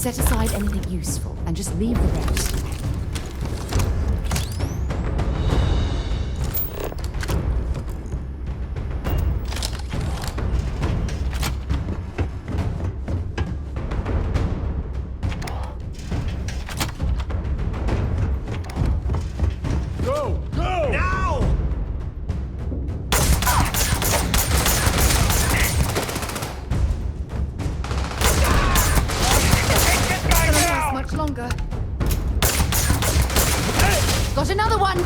Set aside anything useful and just leave the rest. Longer. Got another one!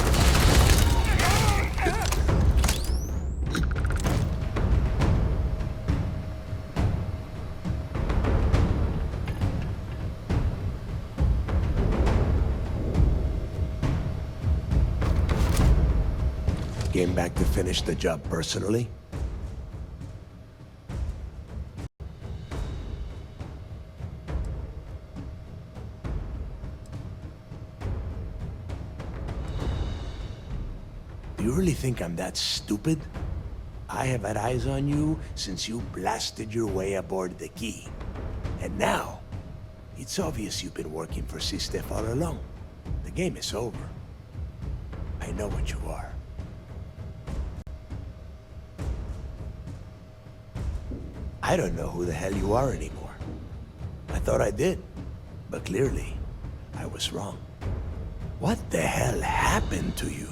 Came back to finish the job personally? Do you really think I'm that stupid? I have had eyes on you since you blasted your way aboard the Key. And now, it's obvious you've been working for Sistef all along. The game is over. I know what you are. I don't know who the hell you are anymore. I thought I did, but clearly, I was wrong. What the hell happened to you?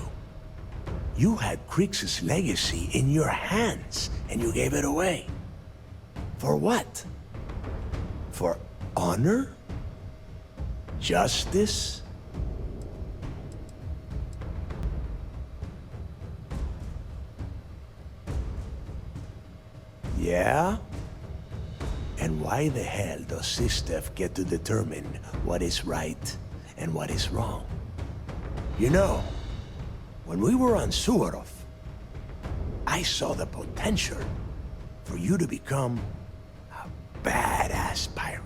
You had Krix's legacy in your hands, and you gave it away. For what? For honor? Justice? Yeah? And why the hell does Sistef get to determine what is right and what is wrong? You know, when we were on Suvorov, I saw the potential for you to become a badass pirate.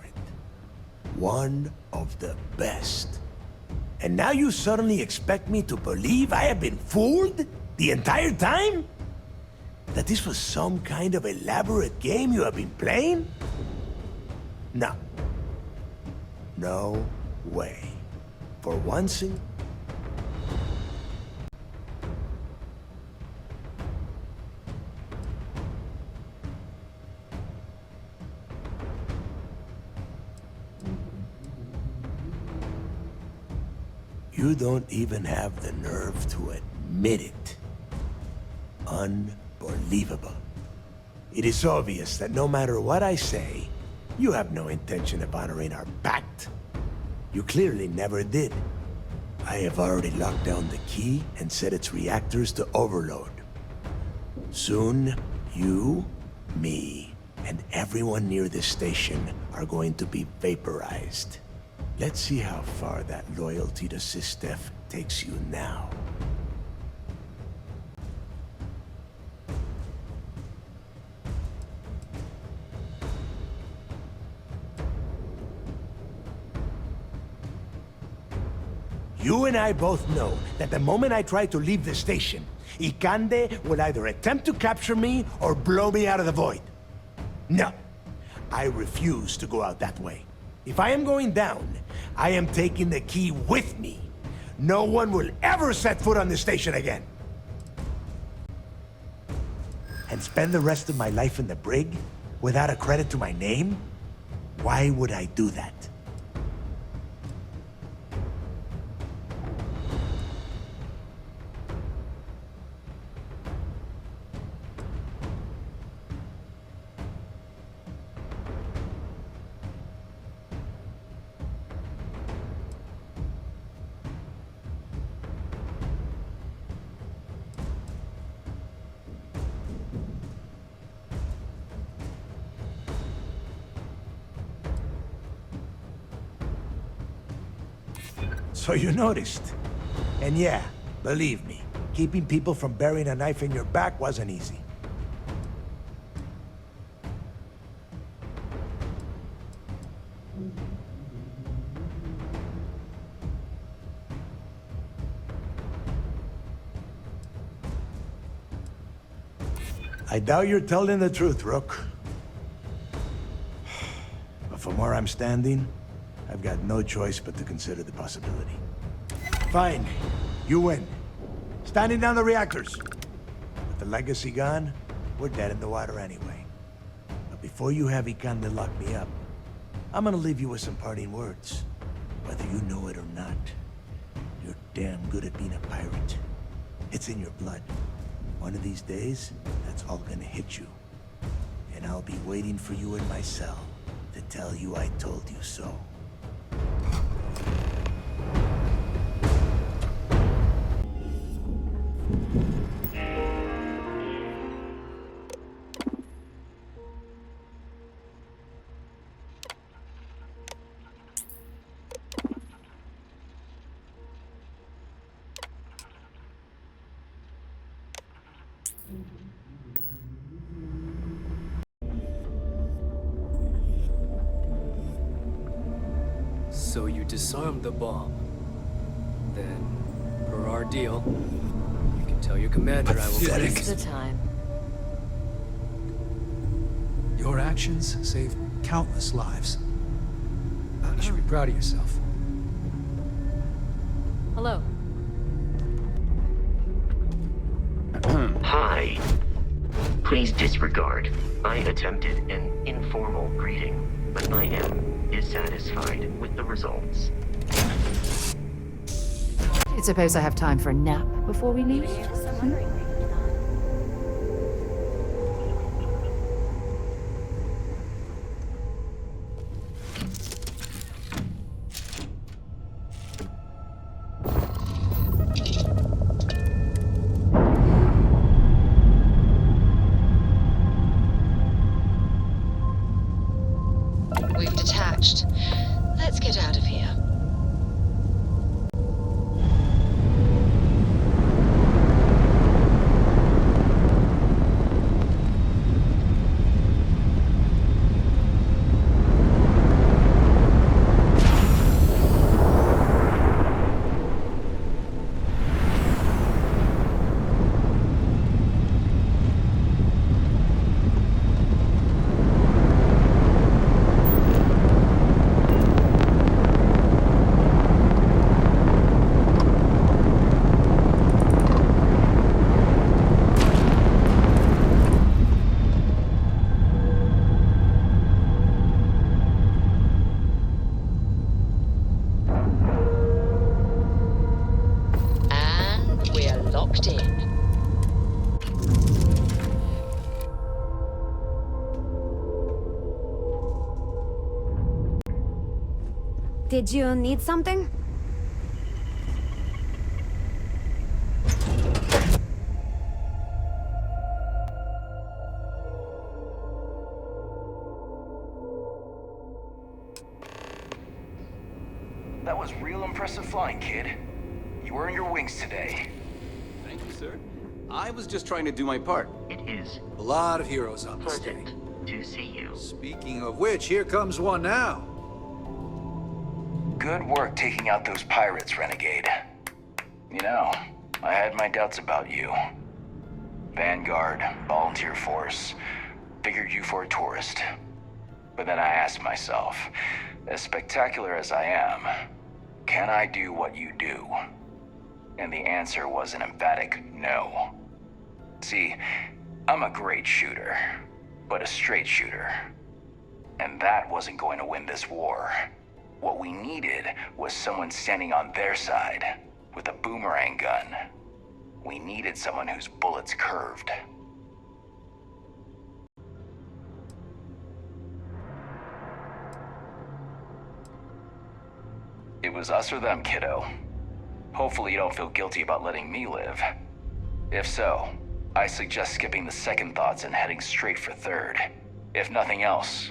One of the best. And now you suddenly expect me to believe I have been fooled the entire time? That this was some kind of elaborate game you have been playing? No. No way. For once in... You don't even have the nerve to admit it. Unbelievable. It is obvious that no matter what I say, you have no intention of honoring our pact. You clearly never did. I have already locked down the Key and set its reactors to overload. Soon, you, me, and everyone near this station are going to be vaporized. Let's see how far that loyalty to Sistef takes you now. You and I both know that the moment I try to leave the station, Ikande will either attempt to capture me or blow me out of the void. No, I refuse to go out that way. If I am going down, I am taking the Key with me. No one will ever set foot on this station again. And spend the rest of my life in the brig without a credit to my name? Why would I do that? So you noticed. And yeah, believe me, keeping people from burying a knife in your back wasn't easy. I doubt you're telling the truth, Rook. But from where I'm standing, I've got no choice but to consider the possibility. Fine. You win. Standing down the reactors. With the legacy gone, we're dead in the water anyway. But before you have Ikande lock me up, I'm gonna leave you with some parting words. Whether you know it or not, you're damn good at being a pirate. It's in your blood. One of these days, that's all gonna hit you. And I'll be waiting for you in my cell to tell you I told you so. So you disarmed the bomb. Then, per our deal, you can tell your commander I will Pathetic. fix The time. Your actions saved countless lives. You should be proud of yourself. Hello. Hi. Please disregard. I attempted an informal greeting, but I am dissatisfied with the results. I suppose I have time for a nap before we leave? We've detached. Let's get out of here. And we're locked in. Did you need something? That was real impressive flying, kid. You earned your wings today. Thank you, sir. I was just trying to do my part. It is A lot of heroes on this day. pleasant to see you. Speaking of which, here comes one now. Good work taking out those pirates, Renegade. You know, I had my doubts about you. Vanguard, volunteer force. Figured you for a tourist. But then I asked myself, as spectacular as I am, can I do what you do? And the answer was an emphatic no. See, I'm a great shooter, but a straight shooter. And that wasn't going to win this war. What we needed was someone standing on their side, with a boomerang gun. We needed someone whose bullets curved. It was us or them, kiddo. Hopefully you don't feel guilty about letting me live. If so, I suggest skipping the second thoughts and heading straight for third. If nothing else,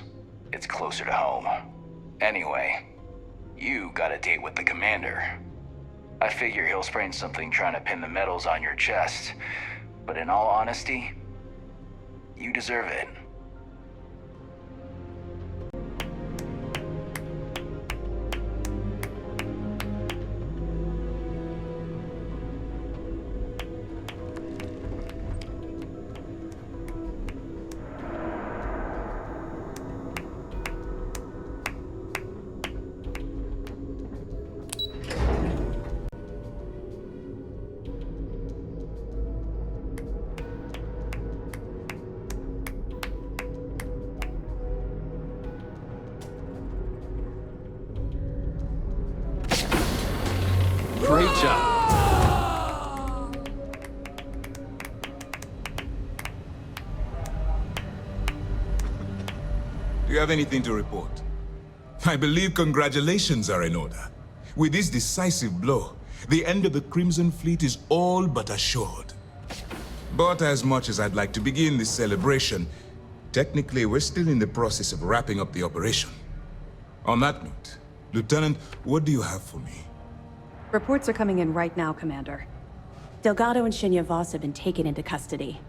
it's closer to home. Anyway, you got a date with the commander. I figure he'll sprain something trying to pin the medals on your chest. But in all honesty, you deserve it. Do you have anything to report? I believe congratulations are in order. With this decisive blow, the end of the Crimson Fleet is all but assured. But as much as I'd like to begin this celebration, technically we're still in the process of wrapping up the operation. On that note, Lieutenant, what do you have for me? Reports are coming in right now, Commander. Delgado and Shinya Voss have been taken into custody.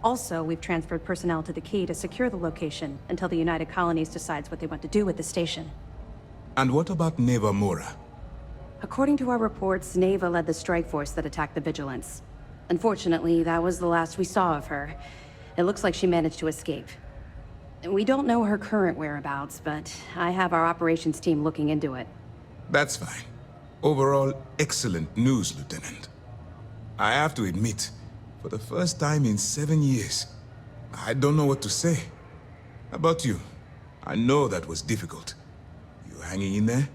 Also, we've transferred personnel to the Key to secure the location until the United Colonies decides what they want to do with the station. And what about Neva Mora? According to our reports, Neva led the strike force that attacked the Vigilance. Unfortunately, that was the last we saw of her. It looks like she managed to escape. We don't know her current whereabouts, but I have our operations team looking into it. That's fine. Overall, excellent news, Lieutenant. I have to admit, for the first time in 7 years, I don't know what to say. How about you? I know that was difficult. You hanging in there?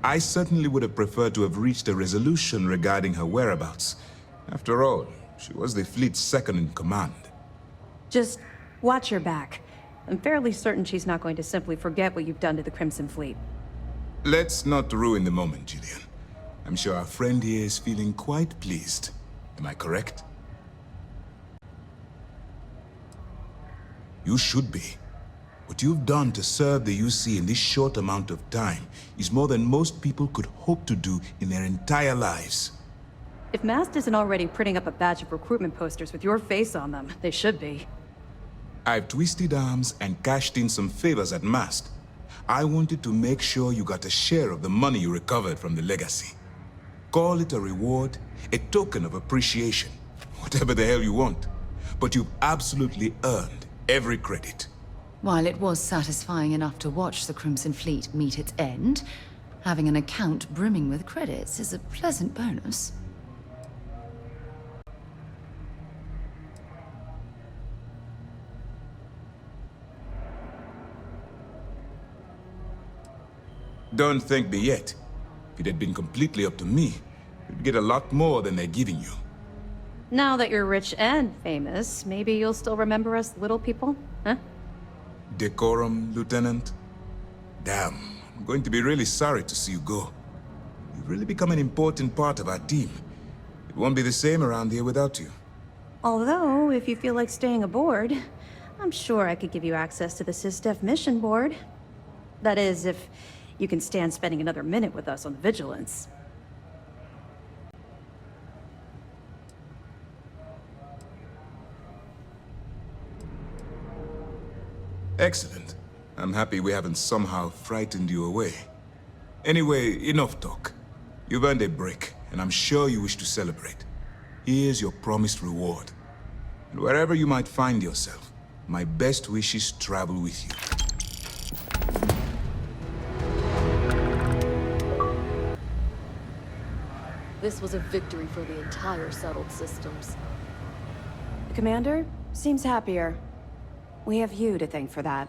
I certainly would have preferred to have reached a resolution regarding her whereabouts. After all, she was the fleet's second in command. Just watch your back. I'm fairly certain she's not going to simply forget what you've done to the Crimson Fleet. Let's not ruin the moment, Gillian. I'm sure our friend here is feeling quite pleased. Am I correct? You should be. What you've done to serve the UC in this short amount of time is more than most people could hope to do in their entire lives. If Mast isn't already printing up a batch of recruitment posters with your face on them, they should be. I've twisted arms and cashed in some favors at Mast. I wanted to make sure you got a share of the money you recovered from the legacy. Call it a reward, a token of appreciation, whatever the hell you want. But you've absolutely earned every credit. While it was satisfying enough to watch the Crimson Fleet meet its end, having an account brimming with credits is a pleasant bonus. Don't thank me yet. If it had been completely up to me, you'd get a lot more than they're giving you. Now that you're rich and famous, maybe you'll still remember us little people, huh? Decorum, Lieutenant? Damn, I'm going to be really sorry to see you go. You've really become an important part of our team. It won't be the same around here without you. Although, if you feel like staying aboard, I'm sure I could give you access to the SysDef mission board. That is, if you can stand spending another minute with us on the Vigilance. Excellent. I'm happy we haven't somehow frightened you away. Anyway, enough talk. You've earned a break, and I'm sure you wish to celebrate. Here's your promised reward. And wherever you might find yourself, my best wishes travel with you. This was a victory for the entire settled systems. The Commander seems happier. We have you to thank for that.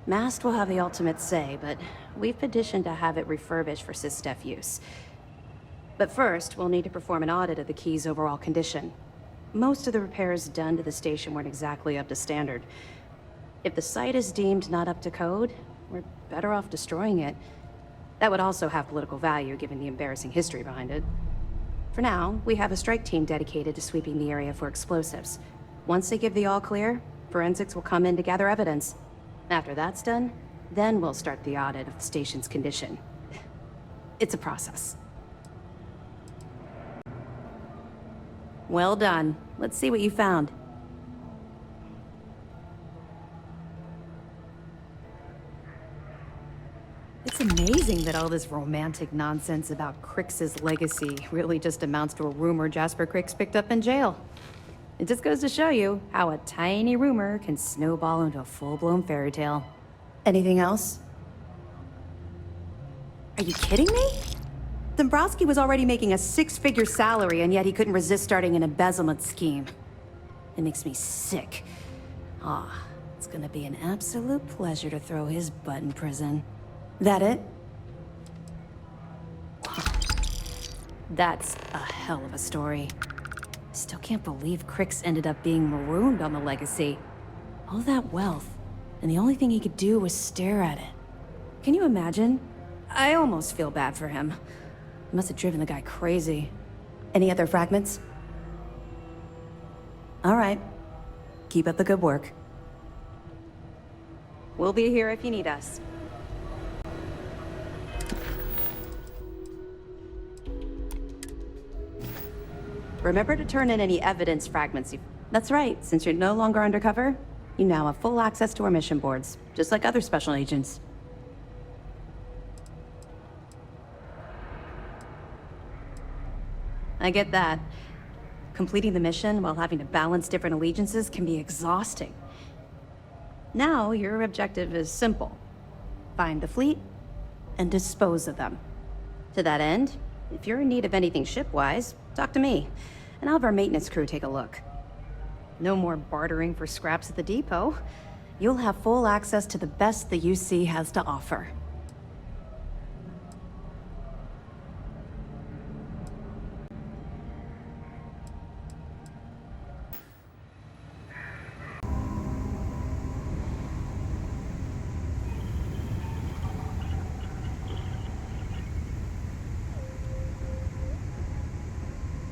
Mast will have the ultimate say, but we've petitioned to have it refurbished for SysDef use. But first, we'll need to perform an audit of the key's overall condition. Most of the repairs done to the station weren't exactly up to standard. If the site is deemed not up to code, we're better off destroying it. That would also have political value, given the embarrassing history behind it. For now, we have a strike team dedicated to sweeping the area for explosives. Once they give the all-clear, forensics will come in to gather evidence. After that's done, then we'll start the audit of the station's condition. It's a process. Well done. Let's see what you found. It's amazing that all this romantic nonsense about Crix's legacy really just amounts to a rumor Jasper Crix picked up in jail. It just goes to show you how a tiny rumor can snowball into a full-blown fairy tale. Anything else? Are you kidding me? Dombrowski was already making a 6-figure salary, and yet he couldn't resist starting an embezzlement scheme. It makes me sick. Ah, it's gonna be an absolute pleasure to throw his butt in prison. That it? That's a hell of a story. Still can't believe Crix ended up being marooned on the Legacy. All that wealth, and the only thing he could do was stare at it. Can you imagine? I almost feel bad for him. It must have driven the guy crazy. Any other fragments? All right. Keep up the good work. We'll be here if you need us. Remember to turn in any evidence fragments you... That's right, since you're no longer undercover, you now have full access to our mission boards, just like other special agents. I get that. Completing the mission while having to balance different allegiances can be exhausting. Now, your objective is simple. Find the fleet and dispose of them. To that end, if you're in need of anything ship-wise, talk to me, and I'll have our maintenance crew take a look. No more bartering for scraps at the depot. You'll have full access to the best the UC has to offer.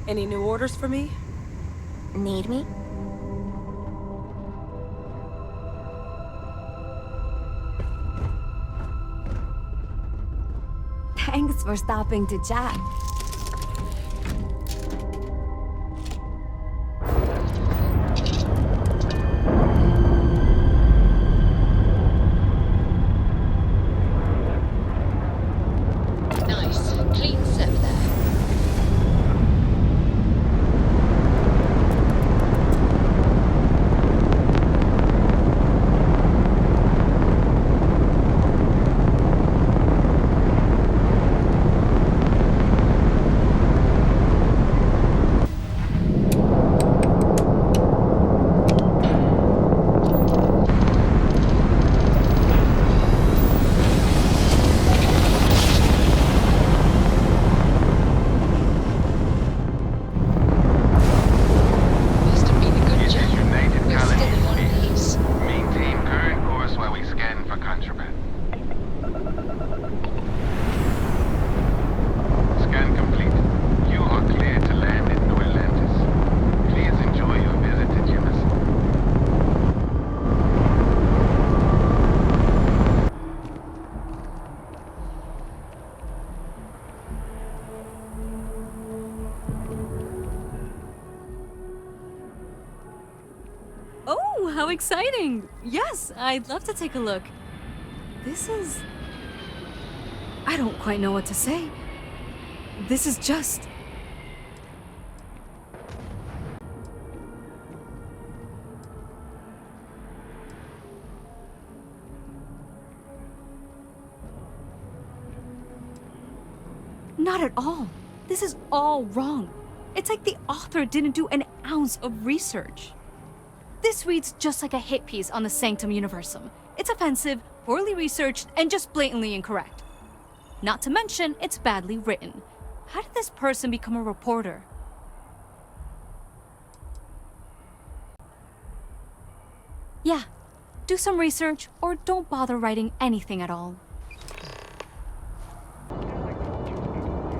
Any new orders for me? Need me? Thanks for stopping to chat. Nice. Clean set there. Must have been a good job. We're still in one piece. Maintain current course while we scan for contraband. Scan complete. You are clear to land in New Atlantis. Please enjoy your visit to Jemison. Oh, how exciting! Yes, I'd love to take a look. This is... I don't quite know what to say. This is just... Not at all. This is all wrong. It's like the author didn't do an ounce of research. This reads just like a hit piece on the Sanctum Universum. It's offensive, poorly researched, and just blatantly incorrect. Not to mention, it's badly written. How did this person become a reporter? Yeah, do some research, or don't bother writing anything at all.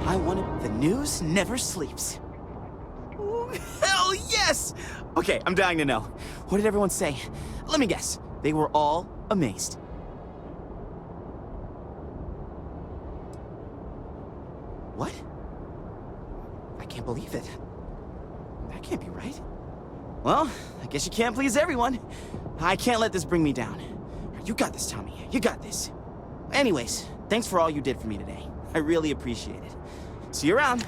I wanted... The news never sleeps. Ooh, hell yes! Okay, I'm dying to know. What did everyone say? Let me guess. They were all amazed. What? I can't believe it. That can't be right. Well, I guess you can't please everyone. I can't let this bring me down. You got this, Tommy. You got this. Anyways, thanks for all you did for me today. I really appreciate it. See you around.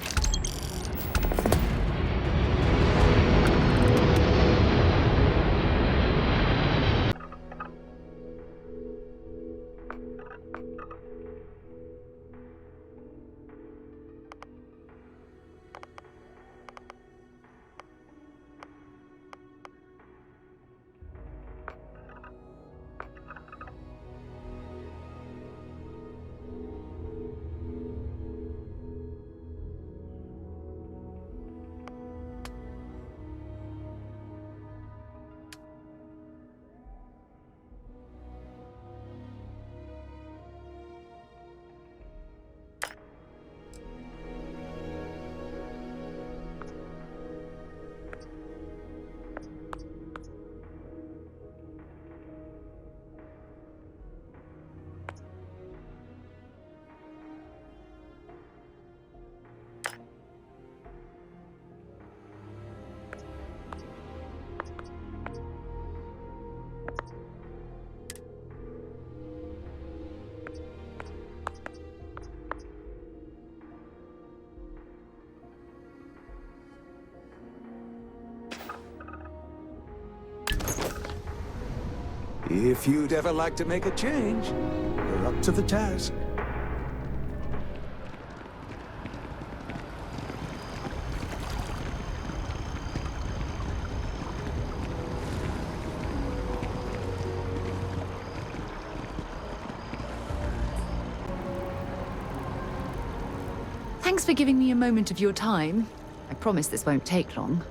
If you'd ever like to make a change, we're up to the task. Thanks for giving me a moment of your time. I promise this won't take long.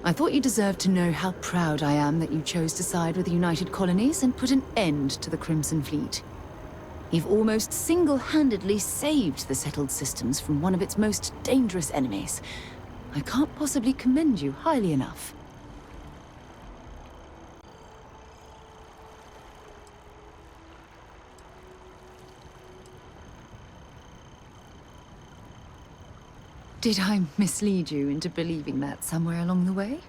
I thought you deserved to know how proud I am that you chose to side with the United Colonies and put an end to the Crimson Fleet. You've almost single-handedly saved the settled systems from one of its most dangerous enemies. I can't possibly commend you highly enough. Did I mislead you into believing that somewhere along the way?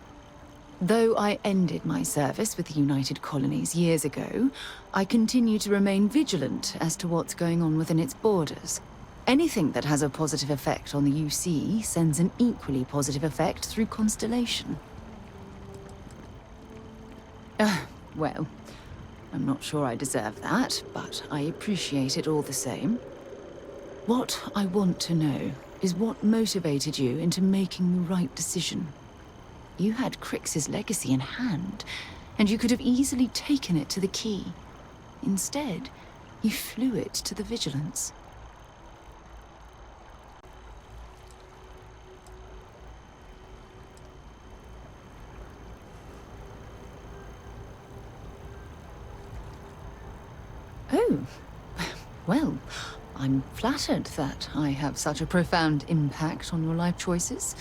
Though I ended my service with the United Colonies years ago, I continue to remain vigilant as to what's going on within its borders. Anything that has a positive effect on the UC sends an equally positive effect through Constellation. Well, I'm not sure I deserve that, but I appreciate it all the same. What I want to know is what motivated you into making the right decision. You had Crix's legacy in hand, and you could have easily taken it to the Key. Instead, you flew it to the Vigilance. Oh, well, I'm flattered that I have such a profound impact on your life choices,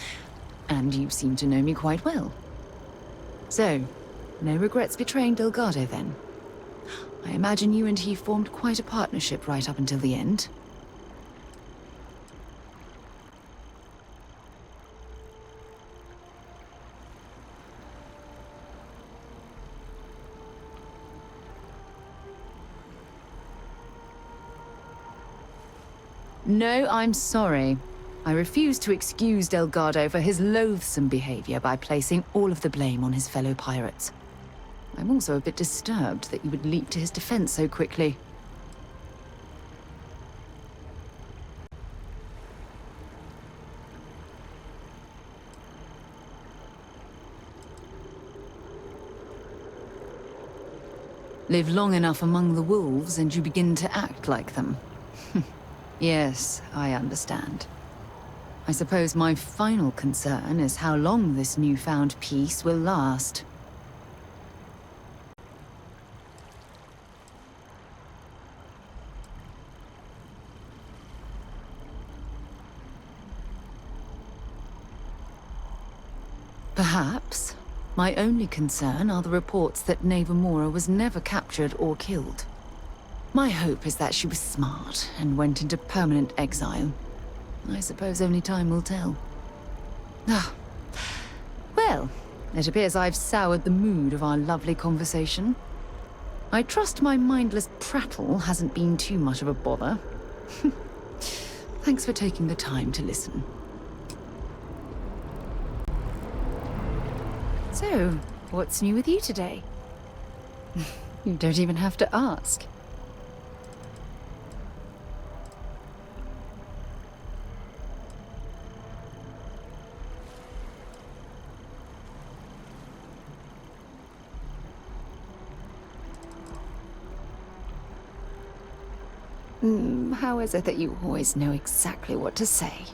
and you seem to know me quite well. So, no regrets betraying Delgado, then? I imagine you and he formed quite a partnership right up until the end. No, I'm sorry. I refuse to excuse Delgado for his loathsome behavior by placing all of the blame on his fellow pirates. I'm also a bit disturbed that you would leap to his defense so quickly. Live long enough among the wolves and you begin to act like them. Yes, I understand. I suppose my final concern is how long this newfound peace will last. Perhaps. My only concern are the reports that Navarmora was never captured or killed. My hope is that she was smart and went into permanent exile. I suppose only time will tell. Ah. Well, it appears I've soured the mood of our lovely conversation. I trust my mindless prattle hasn't been too much of a bother. Thanks for taking the time to listen. So, what's new with you today? You don't even have to ask. How is it that you always know exactly what to say?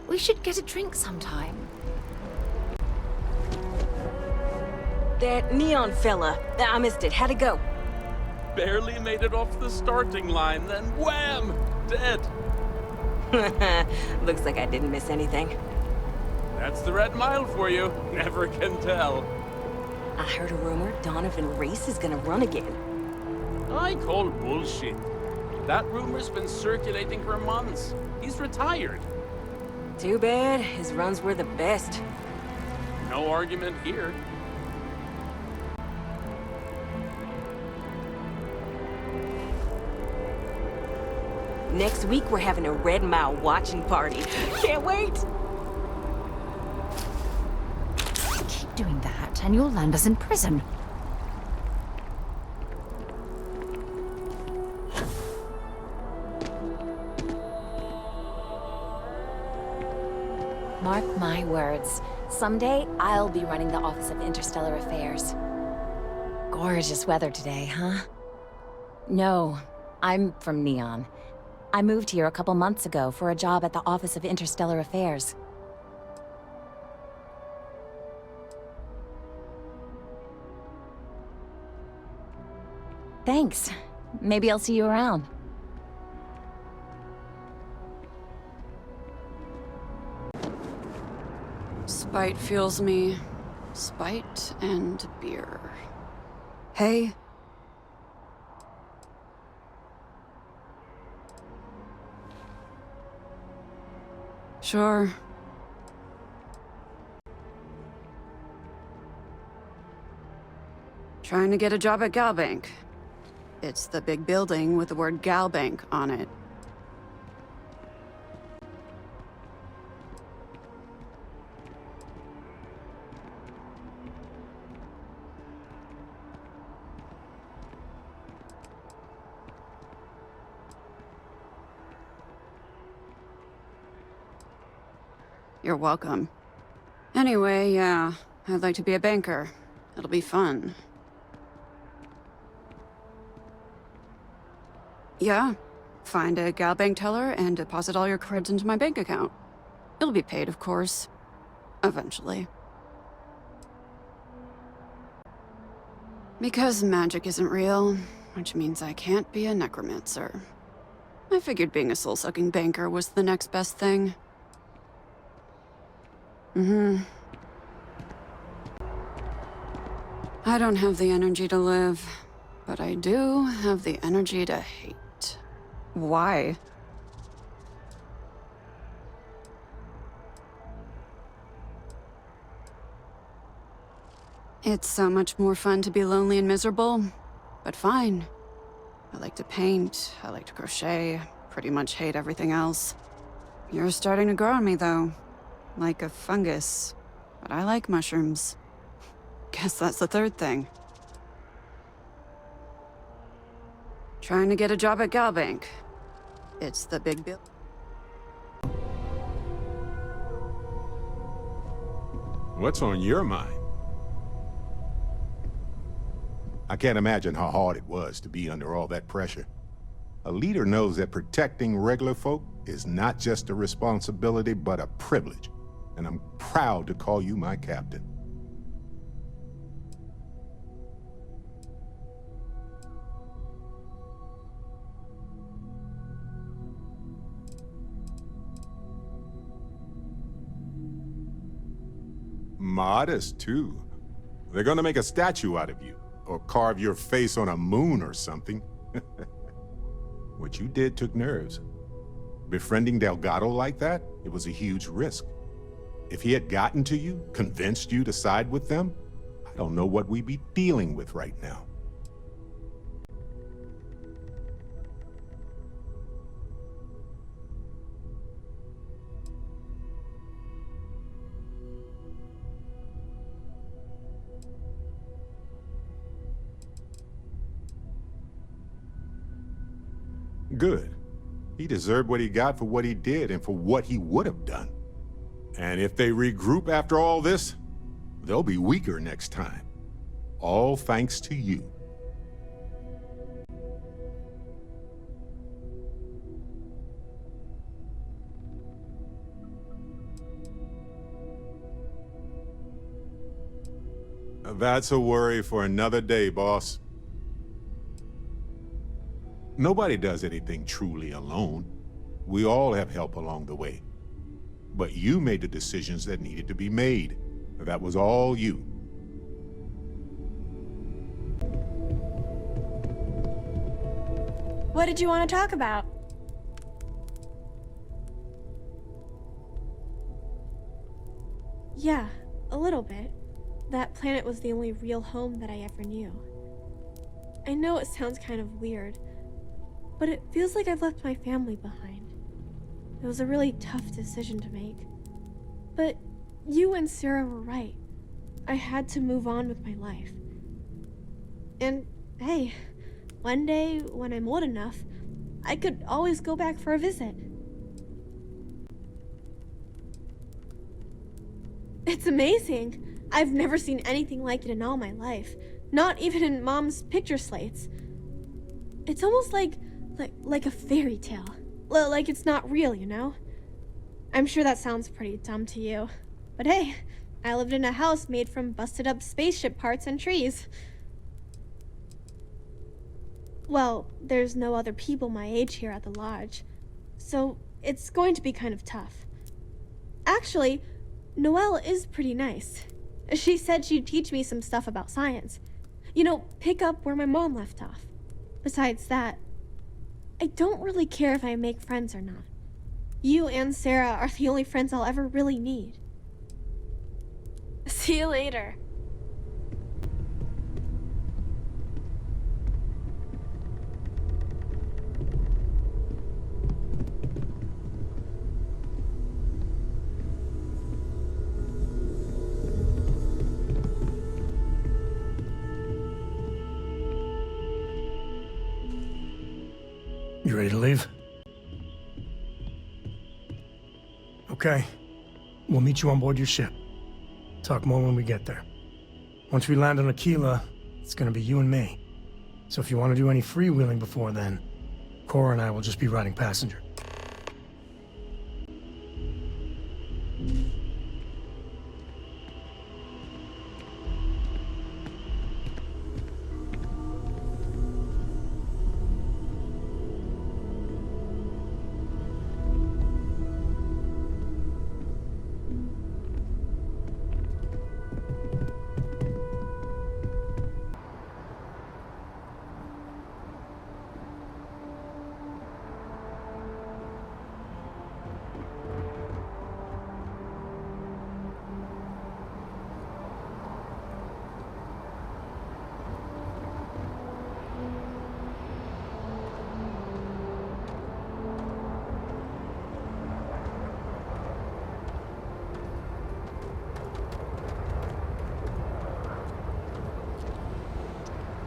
We should get a drink sometime. That neon fella. I missed it. How'd it go? Barely made it off the starting line, then wham! Dead. Looks like I didn't miss anything. That's the Red Mile for you. Never can tell. I heard a rumor Donovan Reese is gonna run again. I call bullshit. That rumor's been circulating for months. He's retired. Too bad. His runs were the best. No argument here. Next week, we're having a Red Mile watching party. Can't wait! Keep doing that, and you'll land us in prison. Mark my words. Someday, I'll be running the Office of Interstellar Affairs. Gorgeous weather today, huh? No, I'm from Neon. I moved here a couple months ago for a job at the Office of Interstellar Affairs. Thanks. Maybe I'll see you around. Spite fuels me. Spite and beer. Hey. Sure. Trying to get a job at Galbank. It's the big building with the word Galbank on it. You're welcome. Anyway, yeah, I'd like to be a banker. It'll be fun. Yeah, find a Galbank teller and deposit all your creds into my bank account. It'll be paid, of course. Eventually. Because magic isn't real, which means I can't be a necromancer. I figured being a soul-sucking banker was the next best thing. I don't have the energy to live, but I do have the energy to hate. Why? It's so much more fun to be lonely and miserable, but fine. I like to paint, I like to crochet, pretty much hate everything else. You're starting to grow on me, though. Like a fungus. But I like mushrooms. Guess that's the third thing. Trying to get a job at Galbank. It's the big bill. What's on your mind? I can't imagine how hard it was to be under all that pressure. A leader knows that protecting regular folk is not just a responsibility, but a privilege. And I'm proud to call you my captain. Modest, too. They're gonna make a statue out of you, or carve your face on a moon or something. What you did took nerves. Befriending Delgado like that, it was a huge risk. If he had gotten to you, convinced you to side with them, I don't know what we'd be dealing with right now. Good. He deserved what he got for what he did and for what he would have done. And if they regroup after all this, they'll be weaker next time. All thanks to you. That's a worry for another day, boss. Nobody does anything truly alone. We all have help along the way. But you made the decisions that needed to be made. That was all you. What did you want to talk about? Yeah, a little bit. That planet was the only real home that I ever knew. I know it sounds kind of weird, but it feels like I've left my family behind. It was a really tough decision to make. But you and Sarah were right. I had to move on with my life. And hey, one day when I'm old enough, I could always go back for a visit. It's amazing. I've never seen anything like it in all my life. Not even in Mom's picture slates. It's almost like a fairy tale. Like it's not real, you know? I'm sure that sounds pretty dumb to you. But hey, I lived in a house made from busted up spaceship parts and trees. Well, there's no other people my age here at the lodge, so it's going to be kind of tough. Actually, Noelle is pretty nice. She said she'd teach me some stuff about science. You know, pick up where my mom left off. Besides that, I don't really care if I make friends or not. You and Sarah are the only friends I'll ever really need. See you later. You ready to leave? Okay. We'll meet you on board your ship. Talk more when we get there. Once we land on Aquila, it's gonna be you and me. So if you want to do any freewheeling before then, Cora and I will just be riding passenger.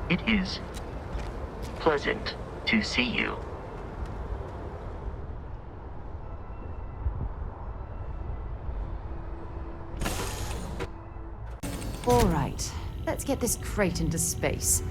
It is pleasant to see you. All right, let's get this crate into space.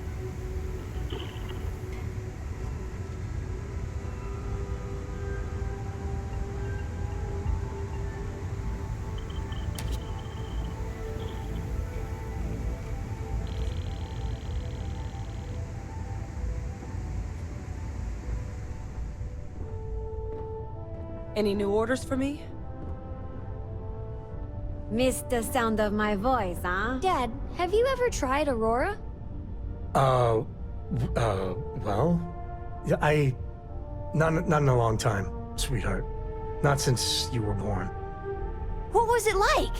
Any new orders for me? Missed the sound of my voice, huh? Dad, have you ever tried Aurora? Well? Yeah, not in a long time, sweetheart. Not since you were born. What was it like?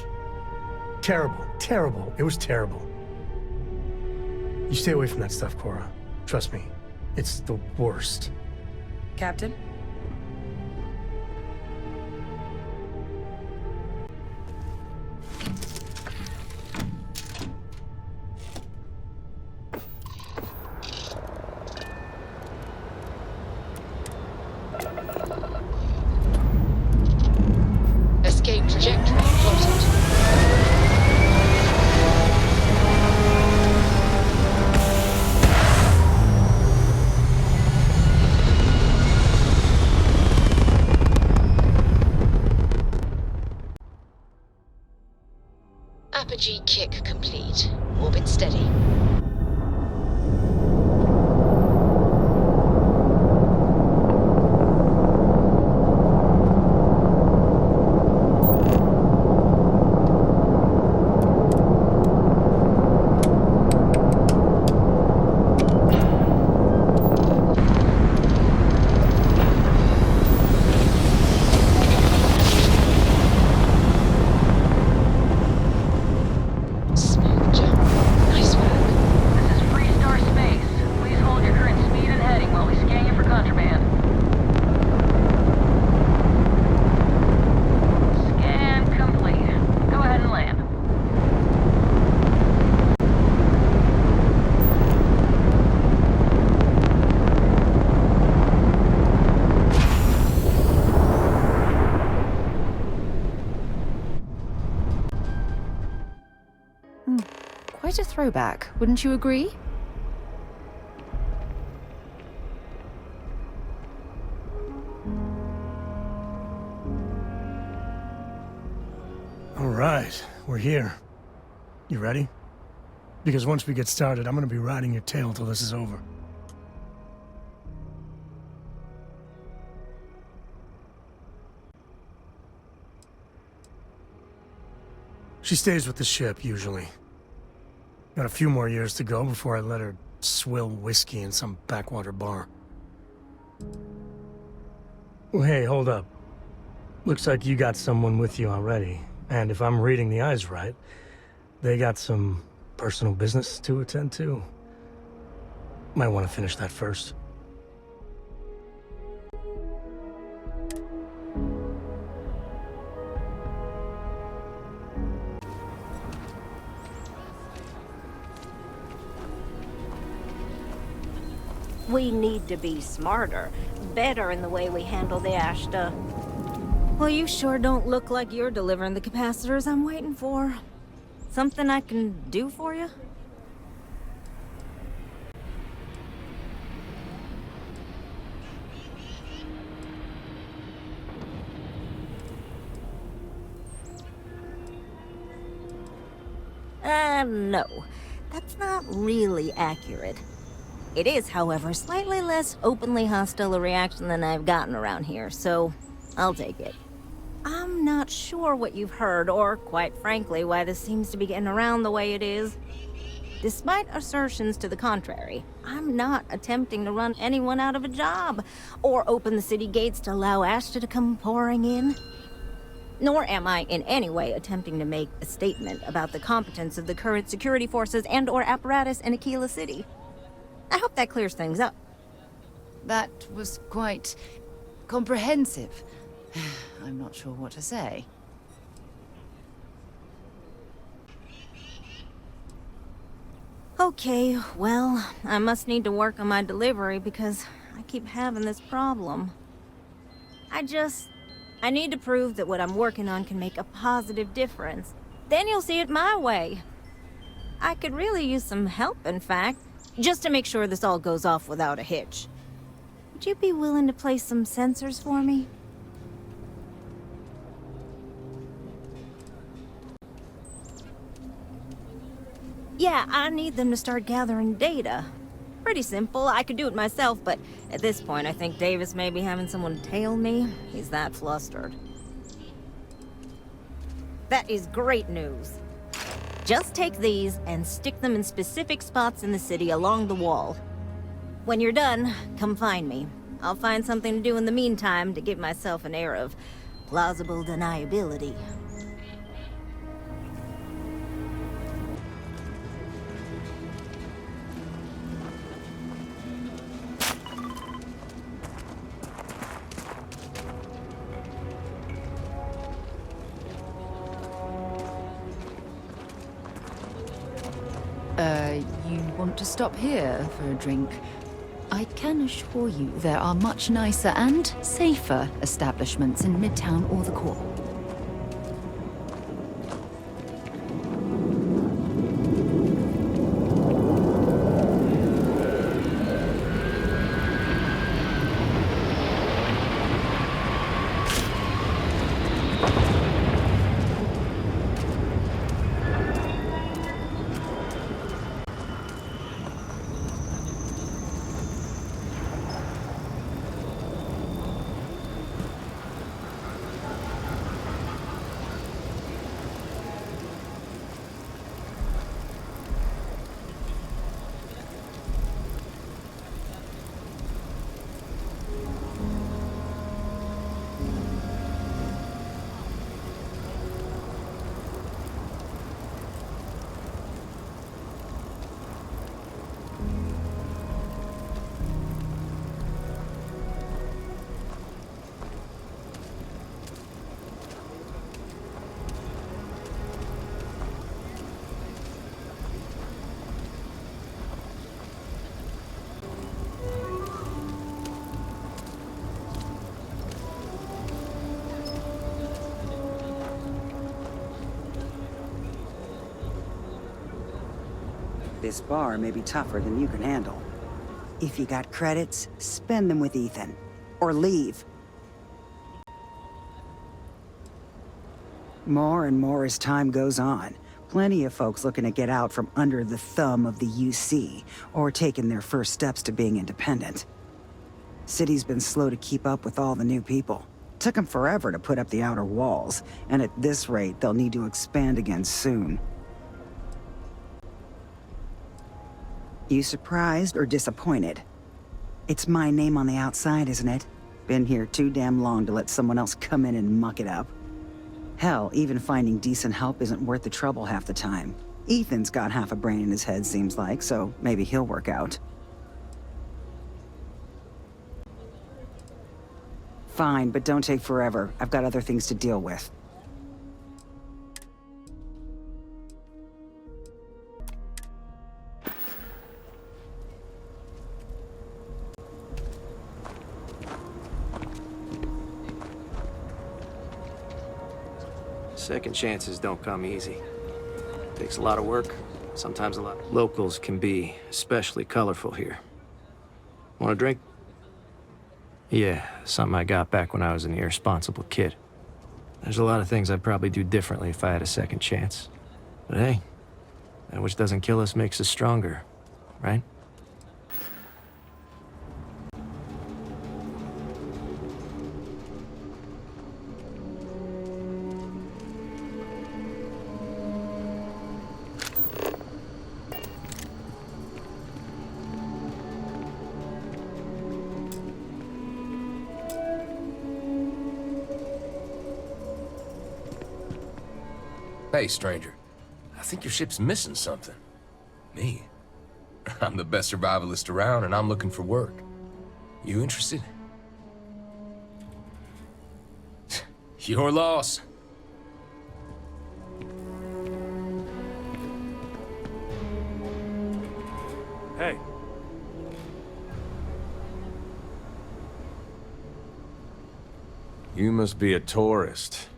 Terrible. It was terrible. You stay away from that stuff, Cora. Trust me, it's the worst. Captain? Escape trajectory plotted. throwback, wouldn't you agree? All right, we're here. You ready? Because once we get started, I'm gonna be riding your tail till this is over. She stays with the ship, usually. Got a few more years to go before I let her swill whiskey in some backwater bar. Well, hey, hold up. Looks like you got someone with you already. And if I'm reading the eyes right, they got some personal business to attend to. Might want to finish that first. We need to be smarter, better in the way we handle the Ashta. Well, you sure don't look like you're delivering the capacitors I'm waiting for. Something I can do for you? No. That's not really accurate. It is, however, slightly less openly hostile a reaction than I've gotten around here, so I'll take it. I'm not sure what you've heard, or quite frankly, why this seems to be getting around the way it is. Despite assertions to the contrary, I'm not attempting to run anyone out of a job, or open the city gates to allow Ashta to come pouring in. Nor am I in any way attempting to make a statement about the competence of the current security forces and/or apparatus in Aquila City. I hope that clears things up. That was quite comprehensive. I'm not sure what to say. Okay, well, I must need to work on my delivery because I keep having this problem. I need to prove that what I'm working on can make a positive difference. Then you'll see it my way. I could really use some help, in fact, just to make sure this all goes off without a hitch. Would you be willing to place some sensors for me? Yeah, I need them to start gathering data. Pretty simple. I could do it myself, but at this point I think Davis may be having someone tail me. He's that flustered. That is great news. Just take these and stick them in specific spots in the city along the wall. When you're done, come find me. I'll find something to do in the meantime to give myself an air of plausible deniability. You want to stop here for a drink? I can assure you there are much nicer and safer establishments in Midtown or the Core. This bar may be tougher than you can handle. If you got credits, spend them with Ethan. Or leave. More and more as time goes on. Plenty of folks looking to get out from under the thumb of the UC, or taking their first steps to being independent. City's been slow to keep up with all the new people. Took them forever to put up the outer walls, and at this rate, they'll need to expand again soon. You surprised or disappointed? It's my name on the outside, isn't it? Been here too damn long to let someone else come in and muck it up. Hell, even finding decent help isn't worth the trouble half the time. Ethan's got half a brain in his head, seems like, so maybe he'll work out. Fine, but don't take forever. I've got other things to deal with. Second chances don't come easy. Takes a lot of work, sometimes a lot. Locals can be especially colorful here. Want a drink? Yeah, something I got back when I was an irresponsible kid. There's a lot of things I'd probably do differently if I had a second chance. But hey, that which doesn't kill us makes us stronger, right? Hey, stranger. I think your ship's missing something. Me? I'm the best survivalist around, and I'm looking for work. You interested? Your loss. Hey. You must be a tourist.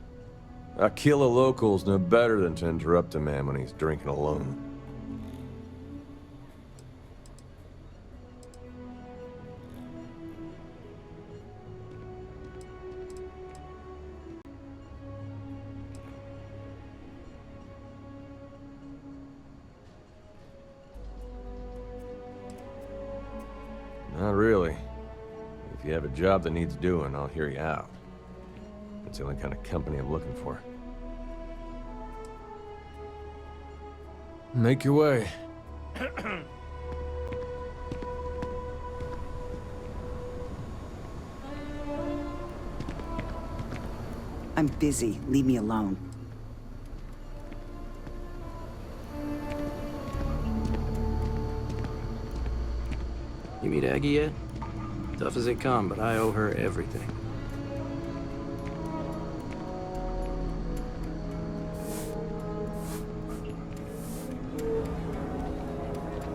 Aquila locals know better than to interrupt a man when he's drinking alone. Not really. If you have a job that needs doing, I'll hear you out. That's the only kind of company I'm looking for. Make your way. I'm busy. Leave me alone. You meet Aggie yet? Tough as they come, but I owe her everything.